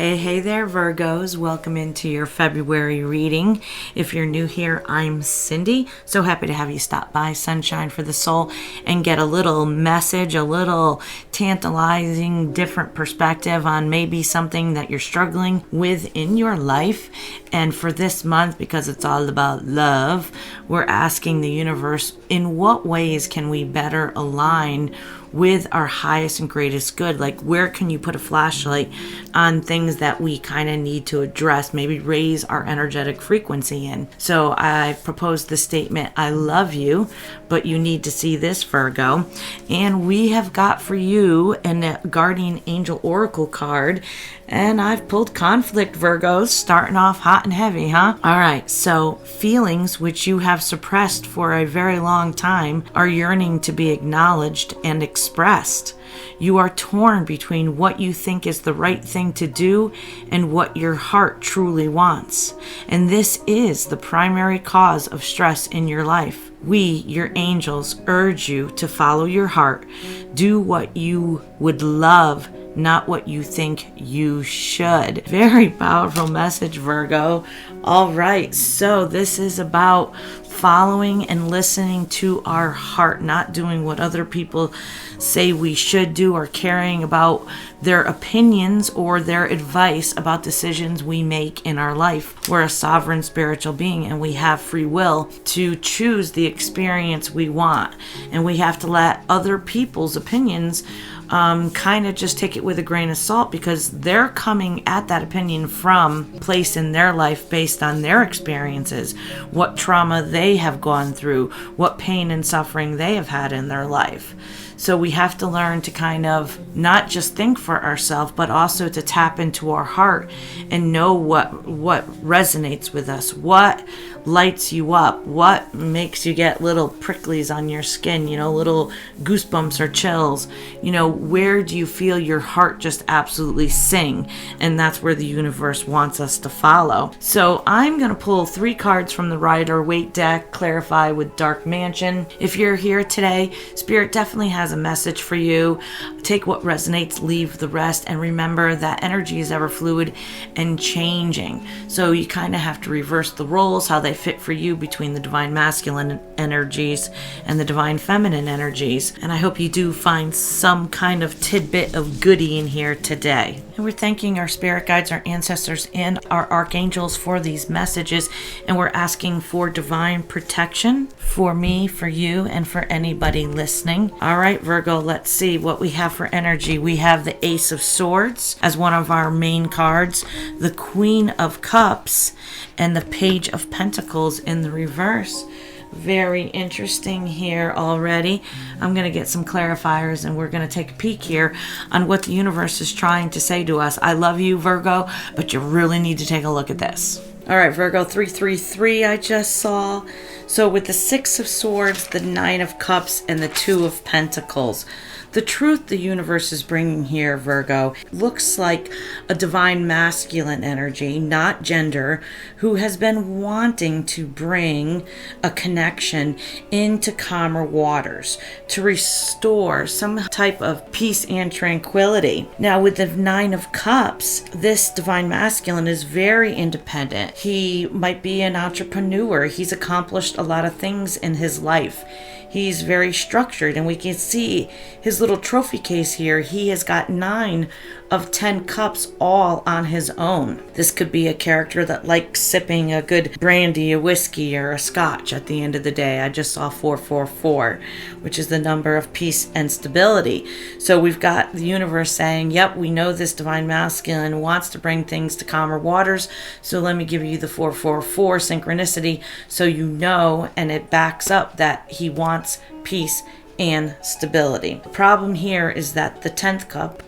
Hey there, Virgos. Welcome into your February reading. If you're new here, I'm Cyndi. So happy to have you stop by Sunshine for the Soul and get a little message, a little tantalizing, different perspective on maybe something that you're struggling with in your life. And for this month, because it's all about love, we're asking the universe, in what ways can we better align with our highest and greatest good? Like, where can you put a flashlight on things that we kind of need to address, maybe raise our energetic frequency in? So I proposed the statement, I love you, but you need to see this, Virgo. And we have got for you a Guardian Angel Oracle card. And I've pulled conflict, Virgos, starting off hot and heavy, huh? All right, so feelings which you have suppressed for a very long time are yearning to be acknowledged and expressed. You are torn between what you think is the right thing to do and what your heart truly wants. And this is the primary cause of stress in your life. We, your angels, urge you to follow your heart. Do what you would love, not what you think you should. Very powerful message, Virgo. All right, so this is about following and listening to our heart, not doing what other people say we should do or caring about their opinions or their advice about decisions we make in our life. We're a sovereign spiritual being and we have free will to choose the experience we want. And we have to let other people's opinions kind of just take it with a grain of salt, because they're coming at that opinion from a place in their life based on their experiences, what trauma they have gone through, what pain and suffering they have had in their life. So we have to learn to kind of not just think for ourselves, but also to tap into our heart and know what resonates with us, what lights you up, what makes you get little pricklies on your skin, little goosebumps or chills. Where do you feel your heart just absolutely sing? And that's where the universe wants us to follow. So I'm going to pull 3 cards from the Rider-Waite deck, clarify with Dark Mansion. If you're here today, Spirit definitely has a message for you. Take what resonates, leave the rest, and remember that energy is ever fluid and changing. So you kind of have to reverse the roles, how they fit for you between the divine masculine energies and the divine feminine energies. And I hope you do find some kind of tidbit of goodie in here today. And we're thanking our spirit guides, our ancestors, and our archangels for these messages. And we're asking for divine protection for me, for you, and for anybody listening. All right, Virgo, let's see what we have for energy. We have the Ace of Swords as one of our main cards, the Queen of Cups, and the Page of Pentacles in the reverse. Very interesting here already. I'm going to get some clarifiers and we're going to take a peek here on what the universe is trying to say to us. I love you, Virgo, but you really need to take a look at this. All right, Virgo, 333 I just saw. So with the 6 of Swords, the 9 of Cups, and the 2 of Pentacles, the truth the universe is bringing here, Virgo, looks like a divine masculine energy, not gender, who has been wanting to bring a connection into calmer waters, to restore some type of peace and tranquility. Now, with the 9 of Cups, this divine masculine is very independent. He might be an entrepreneur. He's accomplished a lot of things in his life. He's very structured, and we can see his little trophy case here. He has got 9 of 10 cups all on his own. This could be a character that likes sipping a good brandy, a whiskey, or a scotch at the end of the day. I just saw 444, which is the number of peace and stability. So we've got the universe saying, yep, we know this divine masculine wants to bring things to calmer waters. So let me give you the 444 synchronicity so you know, and it backs up that he wants peace and stability. The problem here is that the 10th cup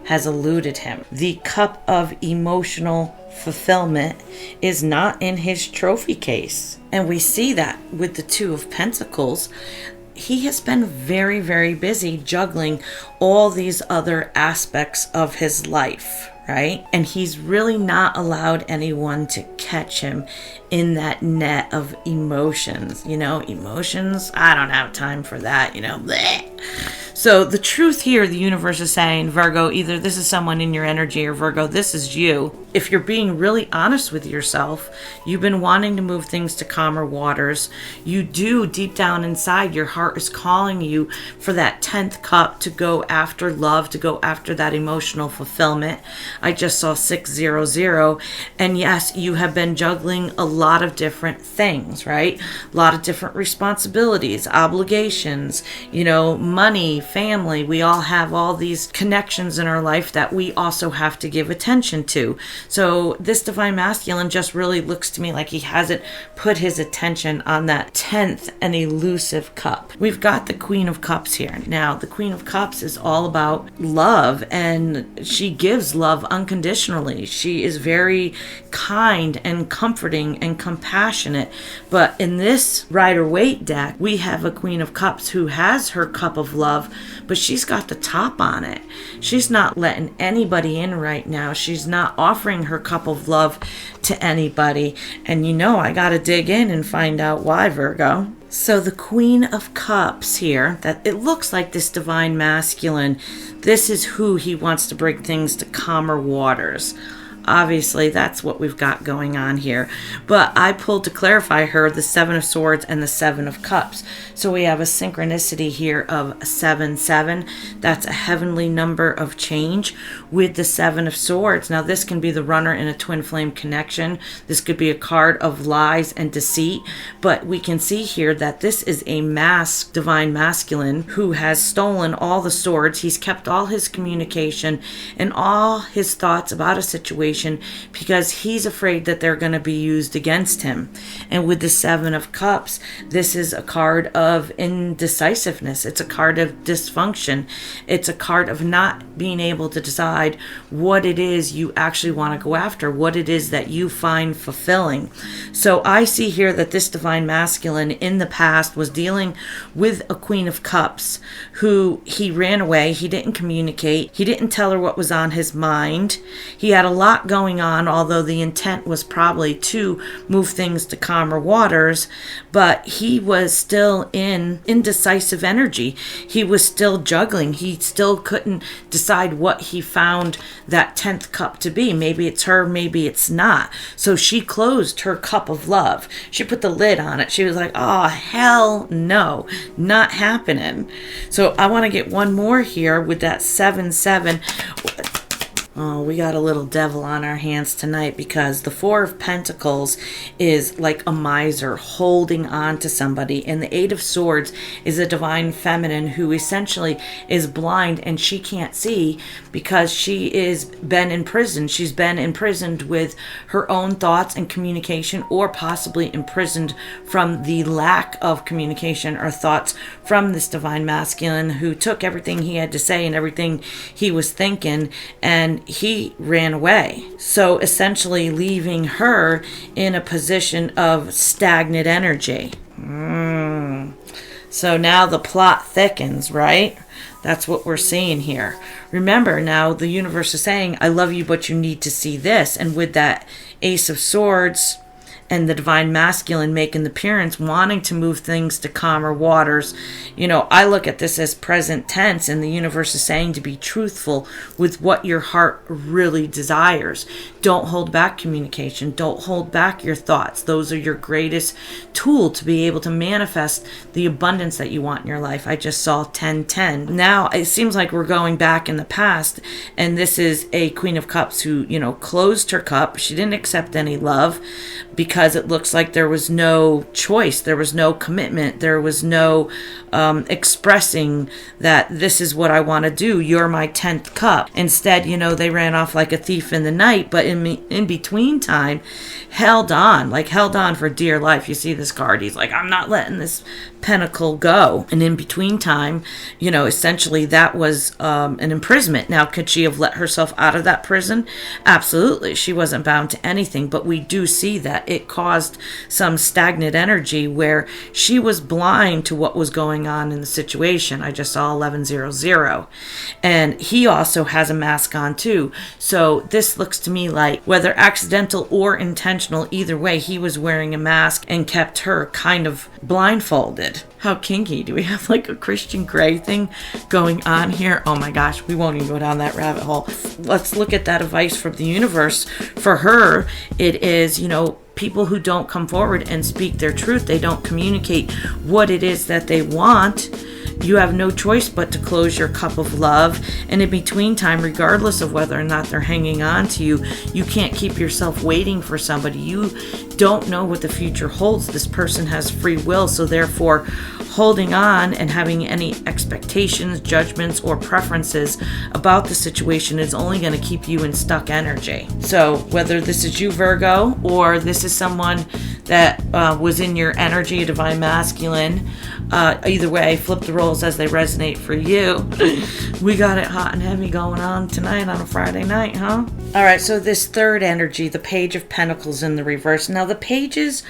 has eluded him. The cup of emotional fulfillment is not in his trophy case. And we see that with the 2 of Pentacles. He has been very, very busy juggling all these other aspects of his life, right? And he's really not allowed anyone to catch him in that net of emotions. Emotions, I don't have time for that, bleh. So the truth here, the universe is saying, Virgo, either this is someone in your energy, or Virgo, this is you. If you're being really honest with yourself, you've been wanting to move things to calmer waters. You do, deep down inside, your heart is calling you for that 10th cup to go after love, to go after that emotional fulfillment. I just saw 600. And yes, you have been juggling a lot of different things, right? A lot of different responsibilities, obligations, money, family. We all have all these connections in our life that we also have to give attention to. So this divine masculine just really looks to me like he hasn't put his attention on that 10th and elusive cup. We've got the Queen of Cups here. Now, the Queen of Cups is all about love, and she gives love unconditionally. She is very kind and comforting and compassionate. But in this Rider-Waite deck, we have a Queen of Cups who has her cup of love, but she's got the top on it. She's not letting anybody in right now. She's not offering her cup of love to anybody. And I gotta dig in and find out why, Virgo. So the Queen of Cups here, that it looks like this divine masculine, this is who he wants to bring things to calmer waters. Obviously, that's what we've got going on here. But I pulled to clarify her the 7 of Swords and the 7 of Cups. So we have a synchronicity here of 7-7. That's a heavenly number of change with the 7 of Swords. Now, this can be the runner in a twin flame connection. This could be a card of lies and deceit. But we can see here that this is a masked divine masculine who has stolen all the swords. He's kept all his communication and all his thoughts about a situation because he's afraid that they're going to be used against him. And with the 7 of Cups, this is a card of indecisiveness. It's a card of dysfunction. It's a card of not being able to decide what it is you actually want to go after, what it is that you find fulfilling. So I see here that this divine masculine in the past was dealing with a Queen of Cups who he ran away. He didn't communicate. He didn't tell her what was on his mind. He had a lot going on, although the intent was probably to move things to calmer waters, but he was still in indecisive energy. He was still juggling. He still couldn't decide what he found that 10th cup to be. Maybe it's her, maybe it's not. So she closed her cup of love. She put the lid on it. She was like, oh, hell no, not happening. So I want to get one more here with that 7-7. Oh, we got a little devil on our hands tonight because the 4 of Pentacles is like a miser holding on to somebody. And the 8 of Swords is a divine feminine who essentially is blind and she can't see because she is been in prison. She's been imprisoned with her own thoughts and communication, or possibly imprisoned from the lack of communication or thoughts from this divine masculine who took everything he had to say and everything he was thinking and he ran away. So essentially leaving her in a position of stagnant energy. So now the plot thickens, right? That's what we're seeing here. Remember, now the universe is saying, I love you, but you need to see this. And with that Ace of Swords and the divine masculine making the appearance, wanting to move things to calmer waters, I look at this as present tense, and the universe is saying to be truthful with what your heart really desires. Don't hold back communication. Don't hold back your thoughts. Those are your greatest tool to be able to manifest the abundance that you want in your life. I just saw 10-10. Now it seems like we're going back in the past, and this is a Queen of Cups who, closed her cup. She didn't accept any love because it looks like there was no choice. There was no commitment. There was no expressing that this is what I want to do. You're my 10th cup. Instead, they ran off like a thief in the night, but in between time, held on for dear life. You see this card. He's like, I'm not letting this pentacle go. And in between time, essentially that was an imprisonment. Now, could she have let herself out of that prison? Absolutely. She wasn't bound to anything, but we do see that it caused some stagnant energy where she was blind to what was going going on in the situation. I just saw 1100. And he also has a mask on too. So this looks to me like, whether accidental or intentional, either way, he was wearing a mask and kept her kind of blindfolded. How kinky. Do we have like a Christian Grey thing going on here? Oh my gosh, we won't even go down that rabbit hole. Let's look at that advice from the universe. For her, it is, people who don't come forward and speak their truth, they don't communicate what it is that they want. You have no choice but to close your cup of love. And in between time, regardless of whether or not they're hanging on to you, you can't keep yourself waiting for somebody. You don't know what the future holds. This person has free will, so therefore holding on and having any expectations, judgments, or preferences about the situation is only going to keep you in stuck energy. So whether this is you, Virgo, or this is someone that was in your energy, a divine masculine, either way, flip the roles as they resonate for you. We got it hot and heavy going on tonight on a Friday night, huh? All right, so this third energy, the Page of Pentacles in the reverse. Now, the pages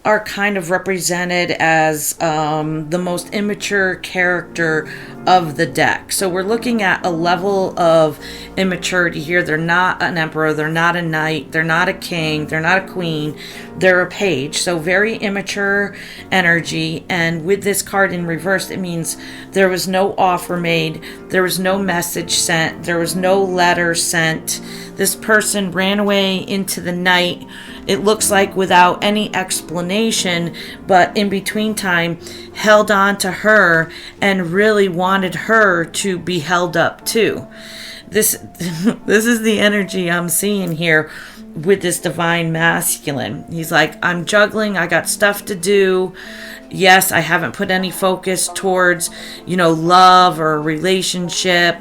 are kind of represented as the most immature character of the deck. So we're looking at a level of immaturity here. They're not an emperor, they're not a knight, they're not a king, they're not a queen, they're a page. So very immature energy. And with this card in reverse, it means there was no offer made, there was no message sent, there was no letter sent. This person ran away into the night, it looks like, without any explanation, but in between time held on to her and really wanted her to be held up too. This is the energy I'm seeing here with this divine masculine. He's like, I'm juggling, I got stuff to do. Yes, I haven't put any focus towards, love or a relationship.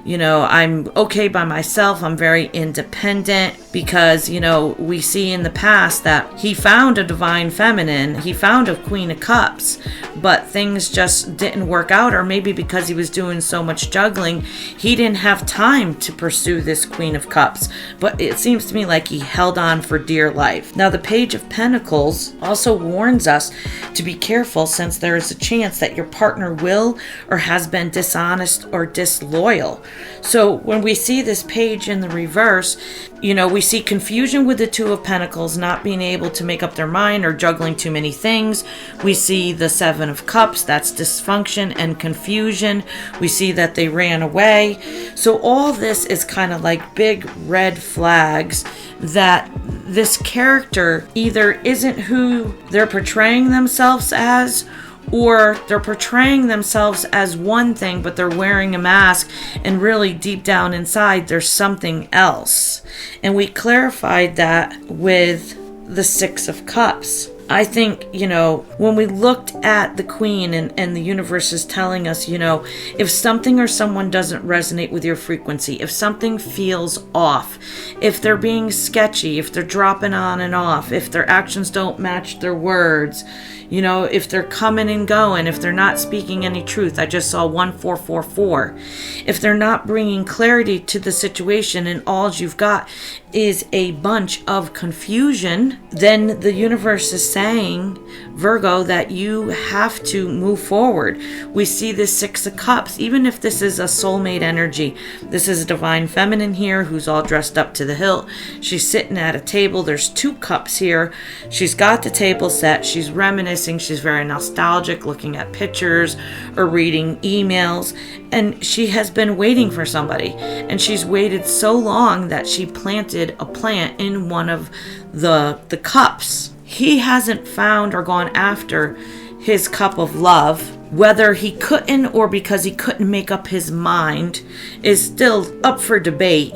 I'm okay by myself. I'm very independent because, we see in the past that he found a divine feminine. He found a Queen of Cups, but things just didn't work out, or maybe because he was doing so much juggling, he didn't have time to pursue this Queen of Cups. But it seems to me like he held on for dear life. Now, the Page of Pentacles also warns us to be careful, since there is a chance that your partner will or has been dishonest or disloyal. So when we see this page in the reverse, we see confusion with the Two of Pentacles, not being able to make up their mind or juggling too many things. We see the Seven of Cups, that's dysfunction and confusion. We see that they ran away. So all this is kind of like big red flags that this character either isn't who they're portraying themselves as, or they're portraying themselves as one thing, but they're wearing a mask, and really deep down inside, there's something else. And we clarified that with the Six of Cups. I think, when we looked at the Queen and the universe is telling us, if something or someone doesn't resonate with your frequency, if something feels off, if they're being sketchy, if they're dropping on and off, if their actions don't match their words, if they're coming and going, if they're not speaking any truth. I just saw 1444. If they're not bringing clarity to the situation and all you've got is a bunch of confusion, then the universe is saying, Virgo, that you have to move forward. We see this Six of Cups, even if this is a soulmate energy. This is a divine feminine here who's all dressed up to the hilt. She's sitting at a table. There's two cups here. She's got the table set. She's reminiscing. She's very nostalgic, looking at pictures or reading emails. And she has been waiting for somebody. And she's waited so long that she planted a plant in one of the cups. He hasn't found or gone after his cup of love. Whether he couldn't or because he couldn't make up his mind is still up for debate.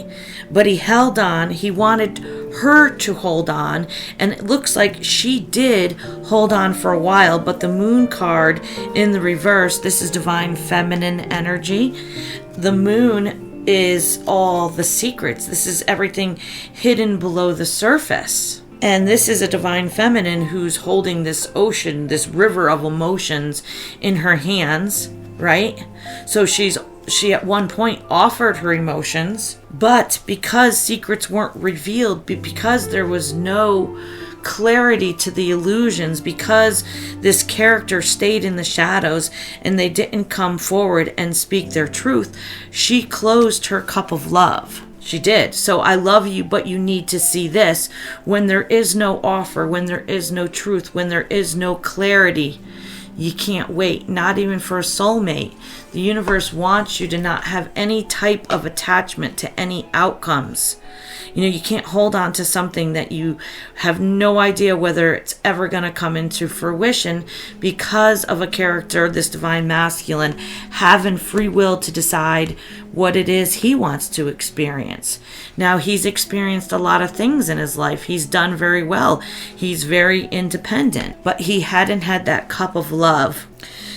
But he held on. He wanted her to hold on. And it looks like she did hold on for a while. But the Moon card in the reverse, this is divine feminine energy. The Moon is all the secrets. This is everything hidden below the surface. And this is a divine feminine who's holding this ocean, this river of emotions in her hands, right? So she at one point offered her emotions, but because secrets weren't revealed, because there was no clarity to the illusions, because this character stayed in the shadows and they didn't come forward and speak their truth. She closed her cup of love. She did. So I love you, but you need to see this. When there is no offer, when there is no truth, when there is no clarity, you can't wait, not even for a soulmate. The universe wants you to not have any type of attachment to any outcomes. You can't hold on to something that you have no idea whether it's ever going to come into fruition, because of a character, this divine masculine, having free will to decide what it is he wants to experience. Now, he's experienced a lot of things in his life. He's done very well. He's very independent, but he hadn't had that cup of love.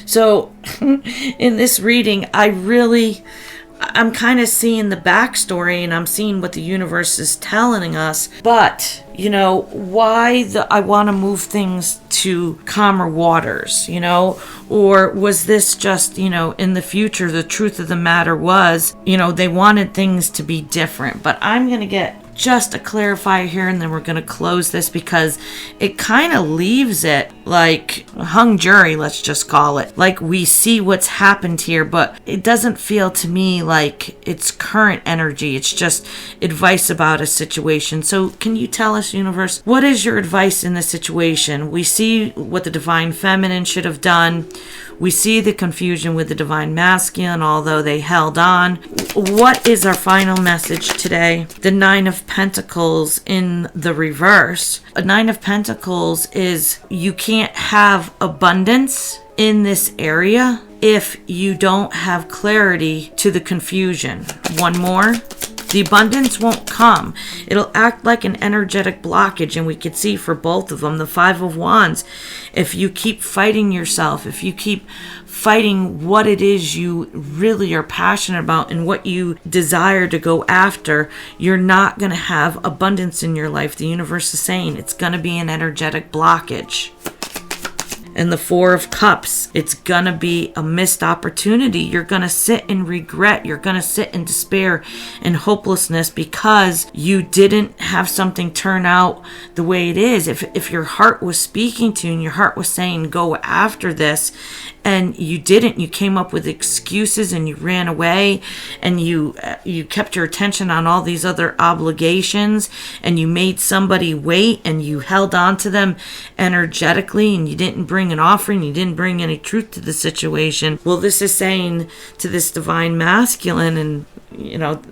So in this reading, I'm kind of seeing the backstory, and I'm seeing what the universe is telling us. But, why I want to move things to calmer waters, or was this just, in the future, the truth of the matter was, they wanted things to be different. But I'm going to get just a clarifier here, and then we're going to close this, because it kind of leaves it like a hung jury, let's just call it. Like, we see what's happened here, but it doesn't feel to me like it's current energy. It's just advice about a situation. So can you tell us, universe, what is your advice in this situation? We see what the divine feminine should have done. We see the confusion with the divine masculine, although they held on. What is our final message today? The Nine of Pentacles in the reverse. A Nine of Pentacles is, you can't have abundance in this area if you don't have clarity to the confusion. One more. The abundance won't come. It'll act like an energetic blockage, and we could see for both of them, the Five of Wands. If you keep fighting yourself, if you keep fighting what it is you really are passionate about and what you desire to go after, you're not going to have abundance in your life. The universe is saying it's going to be an energetic blockage. And the Four of Cups, it's gonna be a missed opportunity. You're gonna sit in regret. You're gonna sit in despair and hopelessness because you didn't have something turn out the way it is. If your heart was speaking to you and your heart was saying, go after this, and you didn't, you came up with excuses and you ran away, and you kept your attention on all these other obligations, and you made somebody wait, and you held on to them energetically, and you didn't bring an offering, you didn't bring any truth to the situation. Well, this is saying to this divine masculine, and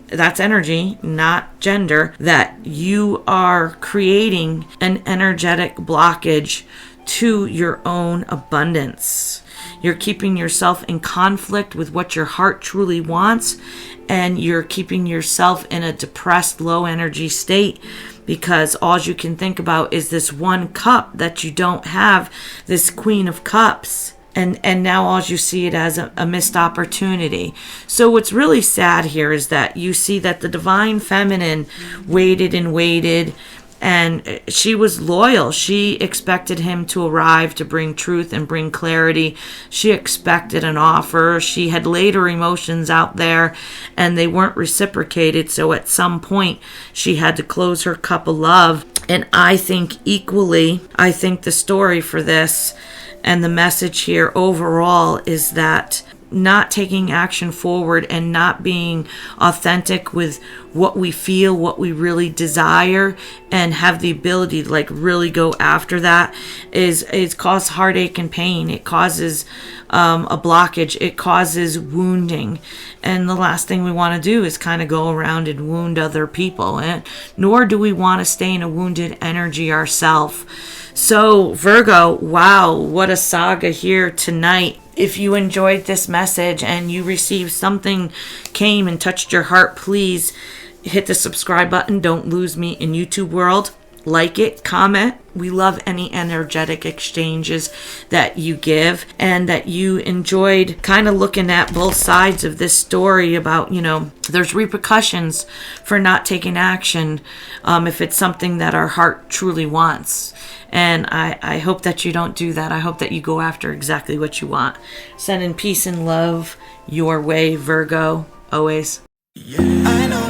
that's energy, not gender, that you are creating an energetic blockage to your own abundance. You're keeping yourself in conflict with what your heart truly wants, and you're keeping yourself in a depressed, low energy state, because all you can think about is this one cup that you don't have, this Queen of Cups. And now all you see it as a missed opportunity. So what's really sad here is that you see that the divine feminine waited and waited, and she was loyal. She expected him to arrive to bring truth and bring clarity. She expected an offer. She had laid her emotions out there, and they weren't reciprocated. So at some point, she had to close her cup of love. And I think the story for this and the message here overall is that not taking action forward and not being authentic with what we feel, what we really desire, and have the ability to really go after that is cause heartache and pain. It causes a blockage. It causes wounding. And the last thing we want to do is kind of go around and wound other people. And nor do we want to stay in a wounded energy ourselves. So Virgo, wow, what a saga here tonight. If you enjoyed this message and you received something came and touched your heart, please hit the subscribe button. Don't lose me in YouTube world. Like it, comment. We love any energetic exchanges that you give, and that you enjoyed kind of looking at both sides of this story about, there's repercussions for not taking action if it's something that our heart truly wants. And I hope that you don't do that. I hope that you go after exactly what you want. Sending peace and love your way, Virgo, always. Yeah. I know